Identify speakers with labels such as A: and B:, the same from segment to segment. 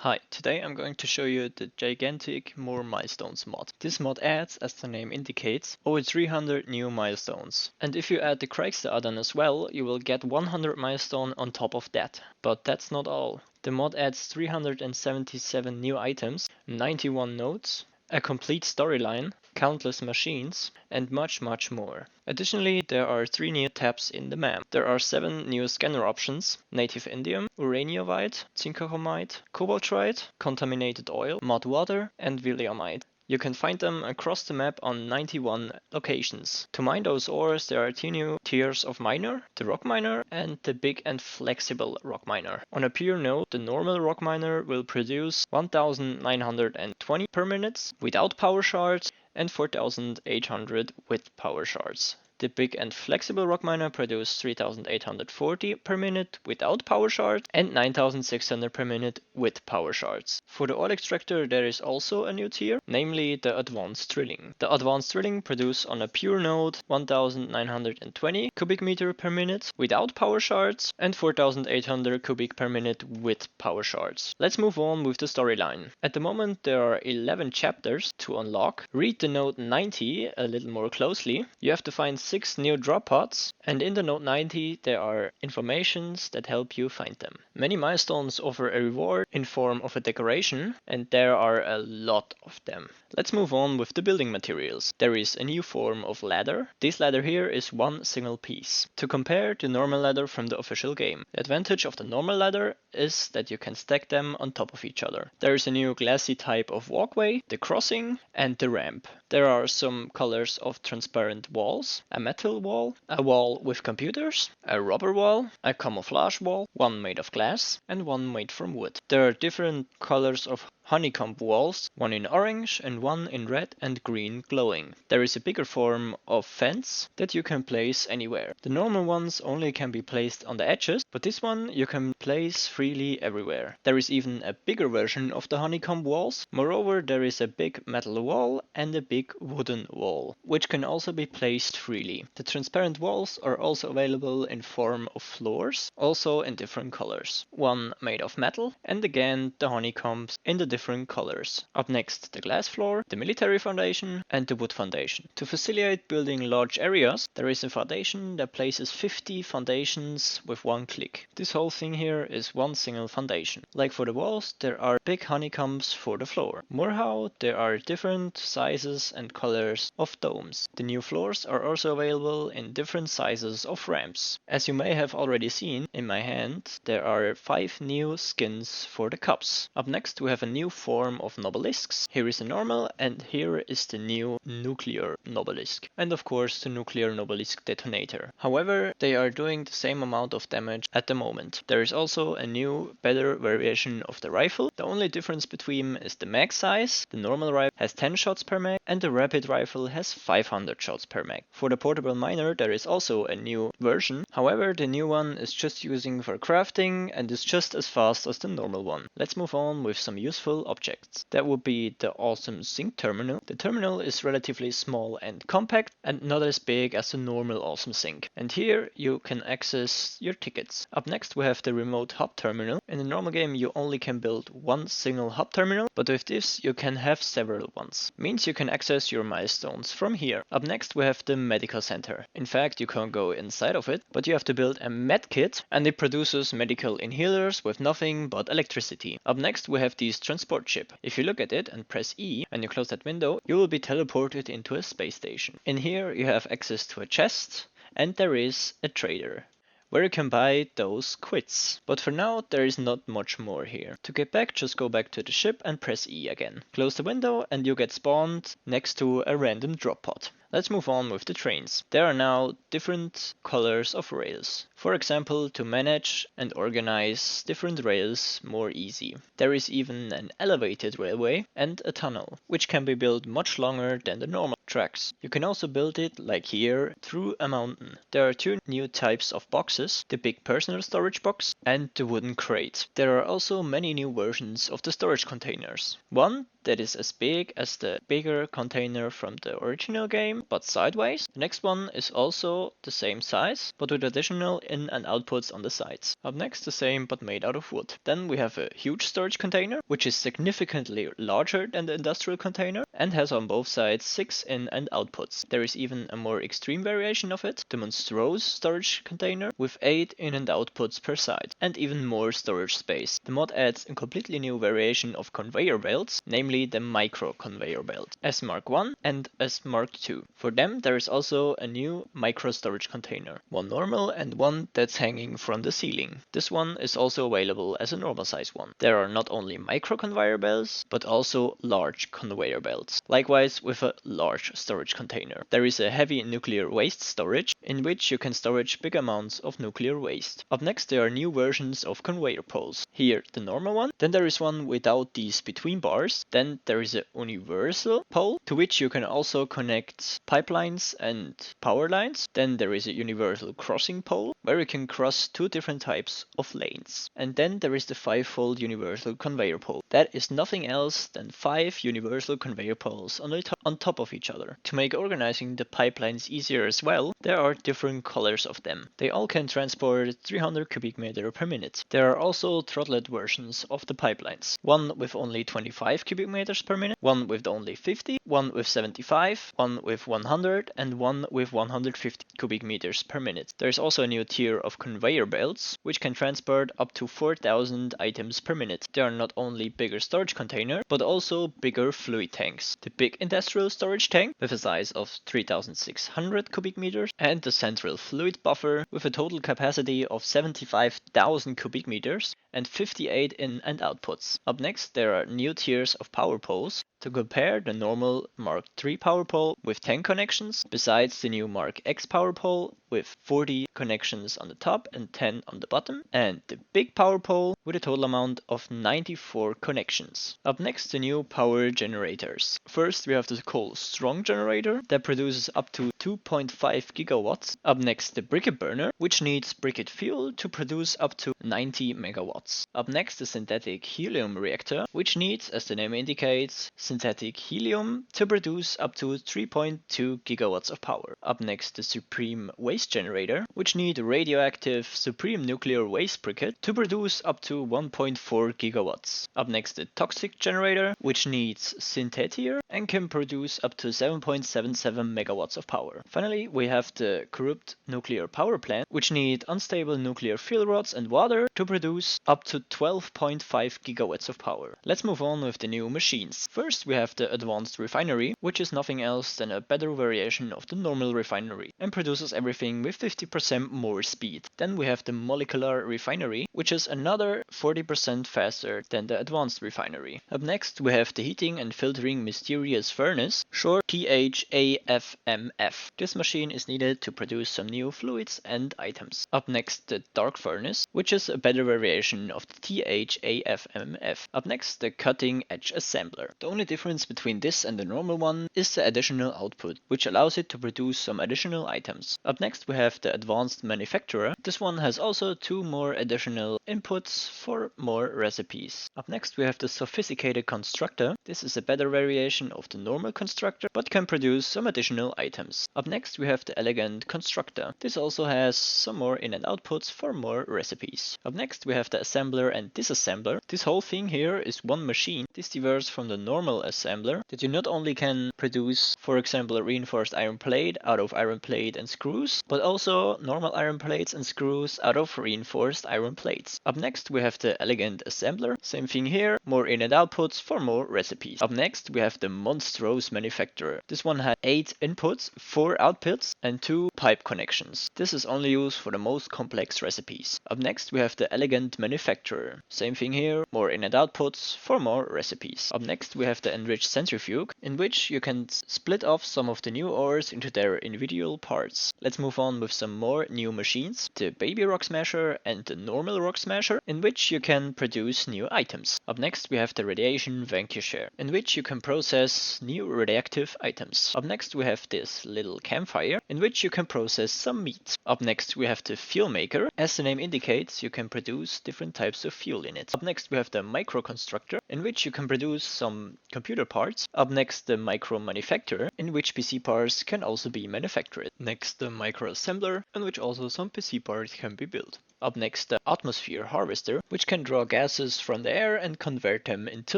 A: Hi, today I'm going to show you the gigantic More Milestones mod. This mod adds, as the name indicates, over 300 new milestones. And if you add the Kraigsta Addon as well, you will get 100 milestone on top of that. But that's not all. The mod adds 377 new items, 91 nodes, a complete storyline, countless machines, and much more. Additionally, there are 3 new tabs in the M.A.M. There are 7 new scanner options: native indium, uraniovite, zincchromite, cobaltrite, contaminated oil, mud water, and williamite. You can find them across the map on 91 locations. To mine those ores, there are 2 new tiers of miner, the rock miner and the big and flexible rock miner. On a pure node, the normal rock miner will produce 1920 per minute without power shards and 4800 with power shards. The big and flexible rock miner produces 3840 per minute without power shards and 9600 per minute with power shards. For the oil extractor there is also a new tier, namely the advanced drilling. The advanced drilling produces on a pure node 1920 cubic meter per minute without power shards and 4800 cubic per minute with power shards. Let's move on with the storyline. At the moment there are 11 chapters to unlock. Read the node 90 a little more closely. You have to find 6 new drop pods, and in the node 90 there are informations that help you find them. Many milestones offer a reward in form of a decoration, and there are a lot of them. Let's move on with the building materials. There is a new form of ladder. This ladder here is one single piece. To compare to normal ladder from the official game. The advantage of the normal ladder is that you can stack them on top of each other. There is a new glassy type of walkway, the crossing, and the ramp. There are some colors of transparent walls, a metal wall, a wall with computers, a rubber wall, a camouflage wall, one made of glass, and one made from wood. There are different colors of honeycomb walls, one in orange and one in red and green glowing. There is a bigger form of fence that you can place anywhere. The normal ones only can be placed on the edges, but this one you can place freely everywhere. There is even a bigger version of the honeycomb walls. Moreover, there is a big metal wall and a big wooden wall, which can also be placed freely. The transparent walls are also available in form of floors, also in different colors. One made of metal, and again the honeycombs in the different colors. Up next, the glass floor, the military foundation, and the wood foundation. To facilitate building large areas, there is a foundation that places 50 foundations with one click. This whole thing here is one single foundation. Like for the walls, there are big honeycombs for the floor. Moreover, there are different sizes and colors of domes. The new floors are also available in different sizes of ramps. As you may have already seen in my hand, there are 5 new skins for the cups. Up next, we have a new form of nobelisks. Here is a normal, and here is the new nuclear nobelisk. And of course the nuclear nobelisk detonator. However, they are doing the same amount of damage at the moment. There is also a new, better variation of the rifle. The only difference between is the mag size. The normal rifle has 10 shots per mag, and the rapid rifle has 500 shots per mag. For the portable miner there is also a new version. However, the new one is just using for crafting and is just as fast as the normal one. Let's move on with some useful objects. That would be the awesome zinc terminal. The terminal is relatively small and compact and not as big as the normal awesome zinc. And here you can access your tickets. Up next we have the remote hub terminal. In the normal game you only can build one single hub terminal, but with this you can have several ones. Means you can access your milestones from here. Up next we have the medical center. In fact, you can't go inside of it, but you have to build a med kit, and it produces medical inhalers with nothing but electricity. Up next we have this transport ship. If you look at it and press E and you close that window, you will be teleported into a space station. In here you have access to a chest, and there is a trader where you can buy those quits. But for now there is not much more here. To get back, just go back to the ship and press E again. Close the window and you get spawned next to a random drop pod. Let's move on with the trains. There are now different colors of rails. For example, to manage and organize different rails more easy. There is even an elevated railway and a tunnel, which can be built much longer than the normal tracks. You can also build it, like here, through a mountain. There are 2 new types of boxes, the big personal storage box and the wooden crate. There are also many new versions of the storage containers. One that is as big as the bigger container from the original game, but sideways. The next one is also the same size, but with additional in and outputs on the sides. Up next, the same but made out of wood. Then we have a huge storage container, which is significantly larger than the industrial container and has on both sides 6 in and outputs. There is even a more extreme variation of it, the monstrous storage container with 8 in and outputs per side, and even more storage space. The mod adds a completely new variation of conveyor belts, namely the micro conveyor belt, S Mark 1 and S Mark 2. For them there is also a new micro storage container, one normal and one that's hanging from the ceiling. This one is also available as a normal size one. There are not only micro conveyor belts, but also large conveyor belts, likewise with a large storage container. There is a heavy nuclear waste storage, in which you can storage big amounts of nuclear waste. Up next there are new versions of conveyor poles. Here the normal one, then there is one without these between bars, then there is a universal pole to which you can also connect pipelines and power lines, then there is a universal crossing pole where you can cross 2 different types of lanes, and then there is the 5-fold universal conveyor pole. That is nothing else than 5 universal conveyor poles on top of each other. To make organizing the pipelines easier as well, there are different colors of them. They all can transport 300 cubic meter per minute. There are also throttled versions of the pipelines. One with only 25 cubic meters per minute, one with only 50, one with 75, one with 100, and one with 150 cubic meters per minute. There is also a new tier of conveyor belts, which can transport up to 4,000 items per minute. They are not only bigger storage container, but also bigger fluid tanks. The big industrial storage tank with a size of 3,600 cubic meters, and the central fluid buffer with a total capacity of 75,000 cubic meters and 58 in and outputs. Up next there are new tiers of power poles to compare the normal Mark III power pole with 10 connections, besides the new Mark X power pole with 40 connections on the top and 10 on the bottom, and the big power pole with a total amount of 94 connections. Up next, the new power generators. First we have the coal strong generator that produces up to 2.5 gigawatts. Up next, the briquette burner, which needs briquette fuel to produce up to 90 megawatts. Up next, the synthetic helium reactor, which needs, as the name indicates, synthetic helium to produce up to 3.2 gigawatts of power. Up next, the supreme waste generator, which needs radioactive supreme nuclear waste briquette to produce up to 1.4 gigawatts. Up next, the toxic generator, which needs synthetier and can produce up to 7.77 megawatts of power. Finally, we have the corrupt nuclear power plant, which need unstable nuclear fuel rods and water to produce up to 12.5 gigawatts of power. Let's move on with the new machines. First, we have the advanced refinery, which is nothing else than a better variation of the normal refinery and produces everything with 50% more speed. Then we have the molecular refinery, which is another 40% faster than the advanced refinery. Up next, we have the heating and filtering mysterious furnace, short THAFMF. This machine is needed to produce some new fluids and items. Up next, the dark furnace, which is a better variation of the THAFMF. Up next, the cutting edge assembler. The only difference between this and the normal one is the additional output, which allows it to produce some additional items. Up next, we have the advanced manufacturer. This one has also 2 more additional inputs for more recipes. Up next, we have the sophisticated constructor. This is a better variation of the normal constructor, but can produce some additional items. Up next, we have the elegant constructor. This also has some more in and outputs for more recipes. Up next, we have the assembler and disassembler. This whole thing here is one machine. This differs from the normal assembler that you not only can produce, for example, a reinforced iron plate out of iron plate and screws, but also normal iron plates and screws out of reinforced iron plates. Up next, we have the elegant assembler. Same thing here, more in and outputs for more recipes. Up next, we have the monstrous manufacturer. This one has 8 inputs, 4 outputs, and 2 pipe connections. This is only used for the most complex recipes. Up next, we have the elegant manufacturer. Same thing here, more in and outputs for more recipes. Up next, we have the enriched centrifuge, in which you can split off some of the new ores into their individual parts. Let's move on with some more new machines. The baby rock smasher and the normal rock smasher, in which you can produce new items. Up next, we have the radiation vanquisher, in which you can process new radioactive items. Up next, we have this little campfire, in which you can process some meat. Up next, we have the fuel maker. As the name indicates, you can produce different types of fuel in it. Up next, we have the micro constructor, in which you can produce some computer parts. Up next, the micro manufacturer, in which PC parts can also be manufactured. Next, the micro assembler, in which also some PC parts can be built. Up next, the atmosphere harvester, which can draw gases from the air and convert them into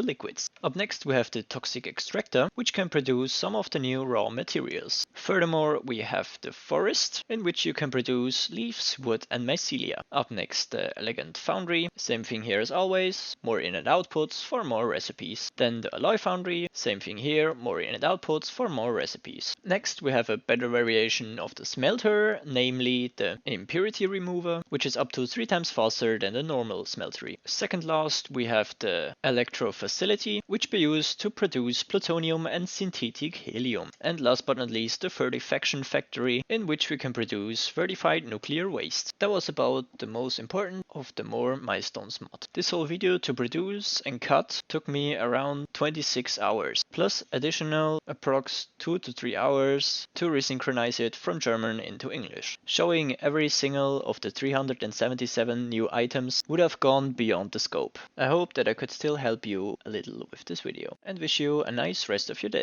A: liquids. Up next, we have the toxic extractor, which can produce some of the new raw materials. Furthermore, we have the forest, in which you can produce leaves, wood and mycelia. Up next, the elegant foundry, same thing here as always, more in and outputs for more recipes. Then the alloy foundry, same thing here, more in and outputs for more recipes. Next, we have a better variation of the smelter, namely the impurity remover, which is up to 3 times faster than the normal smeltery. Second last, we have the electro facility, which be used to produce plutonium and synthetic helium. And last but not least, the vertifaction factory, in which we can produce vertified nuclear waste. That was about the most important of the More Milestones mod. This whole video to produce and cut took me around 26 hours, plus additional approx 2 to 3 hours to resynchronize it from German into English. Showing every single of the 377 new items would have gone beyond the scope. I hope that I could still help you a little with this video and wish you a nice rest of your day.